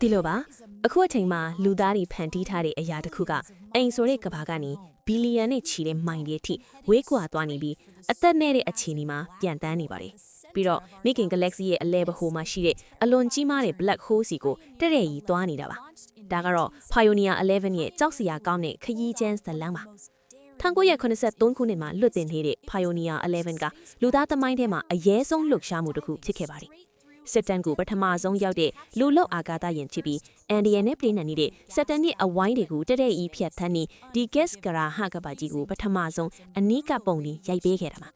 ဒီလိုပါအခုအချိန်မှာလူသားတွေဖန်တီးထားတဲ့အရာတစ်ခုကအိမ်ဆိုတဲ့ကဘာကနေဘီလီယံနဲ့ချီတဲ့မိုင်တွေအထိဝေးကွာသွားနေပြီးအသက်နဲ့တဲ့အခြေအနေမှာပြန်တန်းနေပါတယ်ပြီးတော့ Making Galaxy ရဲ့အလဲဘဟိုမှာရှိတဲ့အလွန်ကြီးမားတဲ့ Black Hole စီကိုတဲ့တဲ့ကြီးသွားနေတာပါဒါကတော့ Pioneer 11ရဲ့ကြောက်စရာကောင်းတဲ့ခရီးချမ်းဇလန်းပါ1983ခုနှစ်မှာလွတ်တင်နေတဲ့ Pioneer 11ကလူသားသမိုင်းထဲမှာအရေးဆုံးလှုပ်ရှားမှုတစ်ခုဖြစ်ခဲ့ပါတယ်စစ်တမ်းကိုပထမဆုံးရောက်တဲ့လူလုအာကာသယာဉ်ဖြစ်ပြီးအန်ဒီယန်နဲ့ပြည်နယ်နေတဲ့စစ်တမ်းရဲ့အဝိုင်းတွေကိုတက်တဲ့ဤဖြတ်သန်းနေဒီ gas ကရာဟကဘာကြီးကိုပထမဆုံးအနီးကပုံလေးရိုက်ပေးခဲ့တာပါ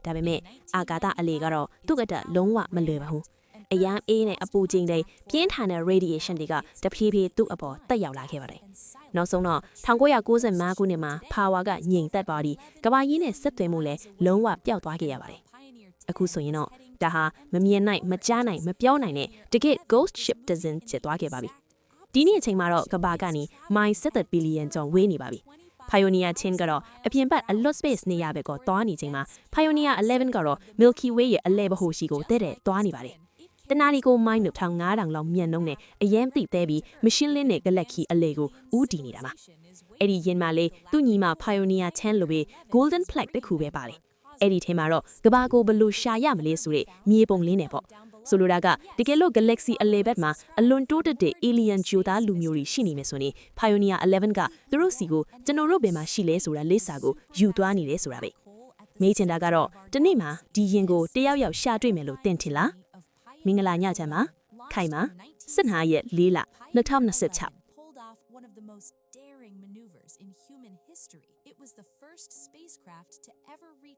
ဒါပေမဲ့အာကာသအလေကတော့သူ့ကတလုံးဝမလွယ်ပါဘူးအရန်အေးနဲ့အပူချိန်တွေပြင်းထန်တဲ့ radiation တွေကတဖြည်းဖြည်းသူ့အပေါ်တက်ရောက်လာခဲ့ပါတယ်နောက်ဆုံးတော့1995ခုနှစ်မှာ power ကငြိမ်သက်သွားပြီးကဘာကြီးနဲ့ဆက်သွယ်မှုလည်းလုံးဝပျောက်သွားခဲ့ရပါတယ်အခုဆိုရင်တော့ဒါဟာမမြင်နိုင်မကြားနိုင်မပြောနိုင်တဲ့တကယ့် ghost ship တစ်စင်းဖြစ်သွားခဲ့ပါပြီဒီနေ့အချိန်မှာတော့ကဘာကနေမိုင်7 ဘီလီယံကျော်ဝေးနေပါပြီ Pioneer 10ကတော့အပြင်ဘက်အလွတ် space နေရဘက်ကိုသွားနေချိန်မှာ Pioneer 11ကတော့ Milky Way ရဲ့အလဲဘဟိုရှိကိုတဲ့သွားနေပါတယ်တနာဒီကိုမိုင်း1500လောက်မြန်နှုန်းနဲ့အရင်သိသေးပြီး machine link နဲ့ galaxy အလဲကိုဥတီနေတာပါအဲ့ဒီရင်မှာလေသူ့ညီမ Pioneer 10လိုပဲ golden plaque တစ်ခုပဲပါလေအဲ့ဒီထဲမှာတော့ကဘာကိုဘလို့ရှာရမလဲဆိုတဲ့မြေပုံလေးနဲ့ပေါ့ဆိုလိုတာကတကယ်လို့ galaxy အလဲဘက်မှာအလွန်တိုးတက်တဲ့ alien ဂျိုသားလူမျိုးတွေရှိနေမယ်ဆိုရင် Pioneer 11ကသူတို့စီကိုကျွန်တော်တို့ဘယ်မှာရှိလဲဆိုတာလိပ်စာကိုယူသွားနေတယ်ဆိုတာပဲမေးချင်တာကတော့ဒီနေ့မှာဒီရင်ကိုတယောက်ယောက်ရှာတွေ့မယ်လို့တင်ထင်လားမင်္ဂလာညချမ်းပါခိုင်ပါ12ရက်4လ2026 pulled off one of the most daring maneuvers in human history. It was the first spacecraft to ever reach